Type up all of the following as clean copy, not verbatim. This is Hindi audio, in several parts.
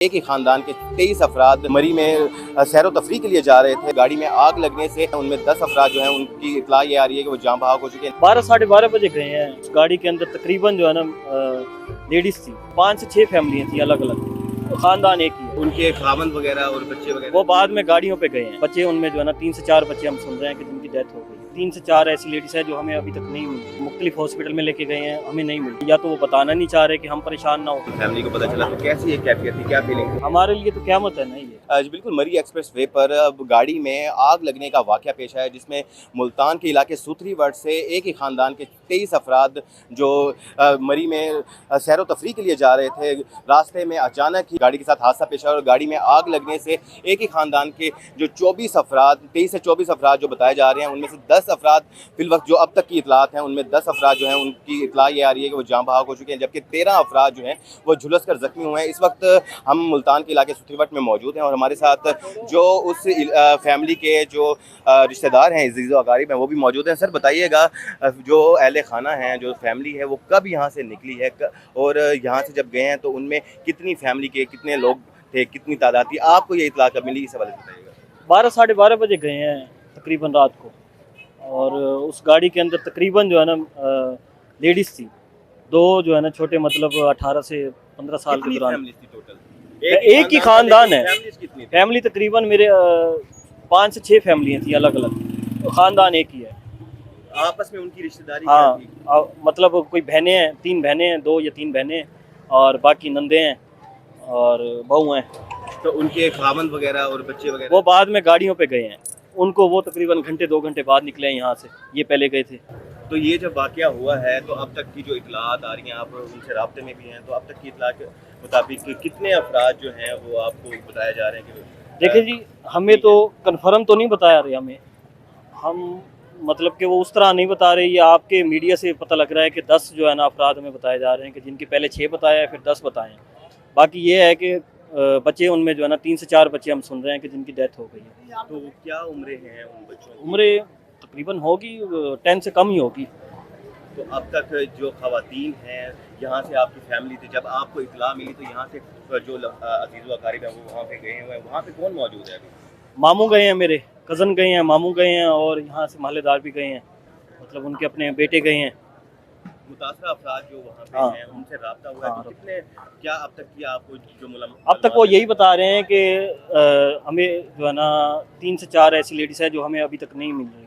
एक ही खानदान के 23 अफराद मरी में सैरो तफरी के लिए जा रहे थे। गाड़ी में आग लगने से उनमें 10 अफराद जो हैं उनकी इतला ये आ रही है कि वो जान बहाक हो चुके हैं। 12 साढ़े 12 बजे गए हैं। उस गाड़ी के अंदर तकरीबन जो है ना लेडीज थी, 5 से 6 फैमिलियाँ थी अलग अलग, खानदान एक ही है। उनके खामन वगैरह और बच्चे वगैरह वो बाद में गाड़ियों पे गए हैं। बच्चे उनमें जो है ना 3 से 4 बच्चे हम सुन रहे हैं कि जिनकी डेथ हो गई। 3 से 4 ऐसी लेडीज है जो हमें अभी तक नहीं मिली। मुख्तलिफ हॉस्पिटल में लेके गए हैं, हमें नहीं मिली। या तो वो बताना नहीं चाह रहे कि हम परेशान ना हो। फैमिली को पता चला तो कैसी एक कैफियत थी, क्या फीलिंग थी? हमारे लिए तो क़यामत है ना ये। आज बिल्कुल मरी एक्सप्रेस वे पर अब गाड़ी में आग लगने का वाक़या पेश आया, जिसमें मुल्तान के इलाके सूथरी वर्ड से एक ही ख़ानदान के 23 अफराद जो मरी में सैरो तफरी के लिए जा रहे थे, रास्ते में अचानक ही गाड़ी के साथ हादसा पेश आया और गाड़ी में आग लगने से एक ही ख़ानदान के जो 24 अफराद 23 से 24 अफराद जो बताए जा रहे हैं, उनमें से 10 अफराद फिलवक्त जो अब तक की इतलात हैं, उनमें 10 अफराद जो हैं उनकी इतला ये आ रही है कि वो जान बहाक हो चुके हैं, जबकि 13 अफराद जो हैं वो झुलस कर ज़ख्मी हुए हैं। इस वक्त हम मुल्तान के इलाके सूथरी वर्ड में मौजूद हैं और हमारे साथ जो उस फैमिली के जो रिश्तेदार हैं, अज़ीज़ व अक़ारिब हैं, वो भी मौजूद हैं। सर बताइएगा, जो अहले खाना हैं, जो फैमिली है, वो कब यहाँ से निकली है और यहाँ से जब गए हैं तो उनमें कितनी फैमिली के कितने लोग थे, कितनी तादाद थी, आपको ये इतला कब मिली, इस हवाले से बताइएगा। 12 साढ़े 12 बजे गए हैं तकरीबन रात को, और उस गाड़ी के अंदर तकरीबन जो है ना लेडीज़ थी, 2 जो है ना छोटे, मतलब 18 से 15 साल के दौरान। एक ही खानदान है। फैमिली तकरीबन मेरे 5 से 6 फैमिलियाँ थी अलग अलग, तो ख़ानदान एक ही है। आपस में उनकी रिश्तेदारी हाँ, क्या थी? मतलब कोई बहनें हैं, 3 बहनें हैं, 2 या 3 बहनें हैं, और बाकी नंदे हैं और बहू हैं। तो उनके खामन वगैरह और बच्चे वगैरह वो बाद में गाड़ियों पे गए हैं। उनको वो तकरीबन घंटे 2 घंटे बाद निकले हैं यहाँ से, ये पहले गए थे। तो ये जब वाक़या हुआ है तो अब तक की जो इतलात आ रही हैं, आप उनसे राब्ते में भी हैं, तो अब तक की इतला के मुताबिक कितने अफराद जो हैं वो आपको बताया जा रहे हैं कि देखिए जी, हमें तो कन्फर्म तो नहीं बताया रहे हमें, हम मतलब कि वो उस तरह नहीं बता रहे। ये आपके मीडिया से पता लग रहा है कि 10 जो है ना अफराद हमें बताए जा रहे हैं, कि जिनके पहले 6 बताया फिर 10 बताए हैं। बाकी ये है कि बच्चे उनमें जो है ना 3 से 4 बच्चे हम सुन रहे हैं कि जिनकी डेथ हो गई है। तो क्या उम्रें हैं उन बच्चों की? उम्र तकरीबन होगी 10 से कम ही होगी। तो अब तक जो ख़वातीन हैं, यहाँ से आपकी फैमिली थी, जब आपको इतला मिली तो यहाँ से जो अज़ीज़ व अक़ारिब हैं वो वहाँ पे गए हुए हैं, वहाँ पे कौन मौजूद है अभी? मामू गए हैं, मेरे कज़न गए हैं, मामू गए हैं, और यहाँ से महल्लेदार भी गए हैं, मतलब उनके अपने बेटे गए हैं। मुतासरा अफराद जो वहाँ पे हाँ, हैं उनसे रब्ता हुआ है हाँ, तो कितने, क्या अब तक की आपको जो अब तक वो यही बता रहे हैं कि हमें जो है ना 3 से 4 ऐसी लेडीज़ है जो हमें अभी तक नहीं मिल रही,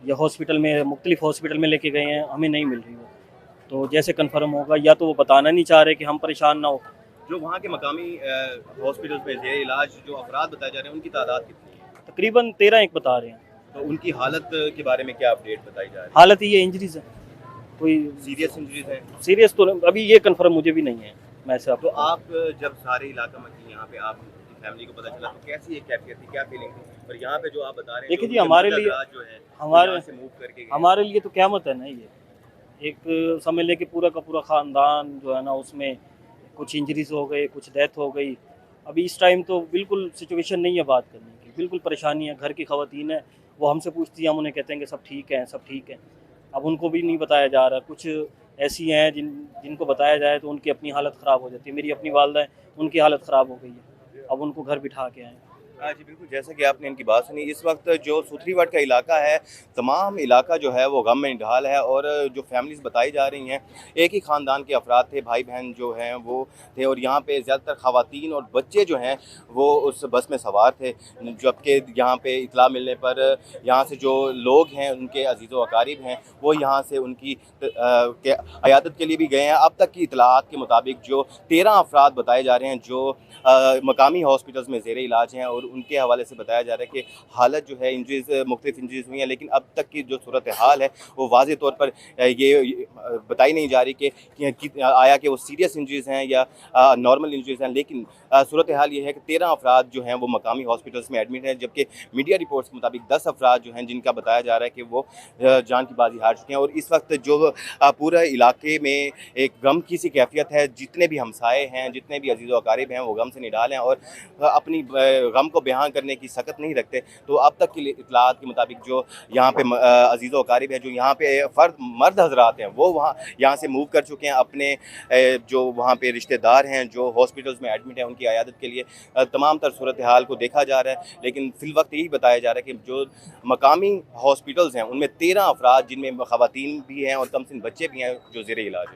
या हॉस्पिटल में, मुख्तलिफ हॉस्पिटल में लेके गए हैं, हमें नहीं मिल रही वो। तो जैसे कन्फर्म होगा, या तो वो बताना नहीं चाह रहे कि हम परेशान ना हो। जो वहाँ के मकामी हॉस्पिटल में ज़ेर इलाज जो अफराद बताए जा रहे हैं उनकी तादाद कितनी है? तकरीबन 13 एक बता रहे हैं। तो उनकी हालत के बारे में क्या अपडेट बताई जा रही है? हालत ये इंजरीज है, कोई सीरियस इंजरीज हैं? सीरियस तो अभी ये कन्फर्म मुझे भी नहीं है। मैं से तो आप जब सारे इलाका में थी, यहाँ पे आप फैमिली को पता चला तो कैसी एक कैफियत थी, क्या फीलिंग थी? और यहाँ पे जो आप बता रहे हैं, देखिए जी, हमारे लिए जो है हमारे से मूव करके गए। हमारे लिए तो क़यामत है ना ये। एक समझ लें कि पूरा का पूरा ख़ानदान जो है ना, उसमें कुछ इंजरीज हो गए, कुछ डेथ हो गई। अभी इस टाइम तो बिल्कुल सिचुएशन नहीं है बात करने की, बिल्कुल परेशानी है। घर की ख़वातीन है, वो हमसे पूछती हैं, हम उन्हें कहते हैं कि सब ठीक है, सब ठीक है। अब उनको भी नहीं बताया जा रहा। कुछ ऐसी हैं जिनको बताया जाए तो उनकी अपनी हालत ख़राब हो जाती है। मेरी अपनी वालदा है, उनकी हालत ख़राब हो गई है, अब उनको घर बिठा के आए। हाँ जी, बिल्कुल, जैसा कि आपने इनकी बात सुनी, इस वक्त जो सूथरी वर्ड का इलाका है, तमाम इलाका जो है वो गम में निढाल है और जो फैमिलीज़ बताई जा रही हैं, एक ही ख़ानदान के अफराद थे, भाई बहन जो हैं वो थे, और यहाँ पे ज़्यादातर ख़वातीन और बच्चे जो हैं वो उस बस में सवार थे। जबकि यहाँ पे इतला मिलने पर यहाँ से जो लोग हैं, उनके अज़ीज़ व अक़ारिब हैं, वो यहाँ से उनकी अयादत के लिए भी गए हैं। अब तक की इतलात के मुताबिक जो 13 अफराद बताए जा रहे हैं जो मकामी हॉस्पिटल्स में ज़ेर इलाज हैं, और उनके हवाले से बताया जा रहा है कि हालत जो है, इंजरीज़ मुख्तलिफ इंजरीज़ हुई हैं, लेकिन अब तक की जो सूरत हाल है वो वाज़ेह तौर पर ये बताई नहीं जा रही कि आया कि वो सीरियस इंजरीज़ हैं या नॉर्मल इंजरीज़ हैं। लेकिन सूरत हाल ये है कि 13 अफराद जो हैं वो मकामी हॉस्पिटल्स में एडमिट हैं, जबकि मीडिया रिपोर्ट्स के मुताबिक 10 अफराद जो हैं जिनका बताया जा रहा है कि वो जान की बाजी हार चुके हैं। और इस वक्त जो पूरे इलाके में एक गम की सी कैफियत है। जितने भी हमसाए हैं, जितने भी अज़ीज़ व अक़ारिब हैं, वो गम से निढाल हैं और अपनी गम को को बयान करने की सकत नहीं रखते। तो अब तक की इतलात के मुताबिक जो यहाँ पे अजीज़ व अकारिब है, जो यहाँ पे मर्द हजरात हैं, वो यहाँ से मूव कर चुके हैं अपने जो वहाँ पे रिश्तेदार हैं जो हॉस्पिटल्स में एडमिट हैं उनकी अयादत के लिए। तमाम तर सूरत हाल को देखा जा रहा है, लेकिन फ़िलवक्त यही बताया जा रहा है कि जो मकामी हॉस्पिटल्स हैं उनमें 13 अफराद जिनमें ख़वातीन भी हैं और कम सिन बच्चे भी हैं जो ज़ेरे इलाज हैं।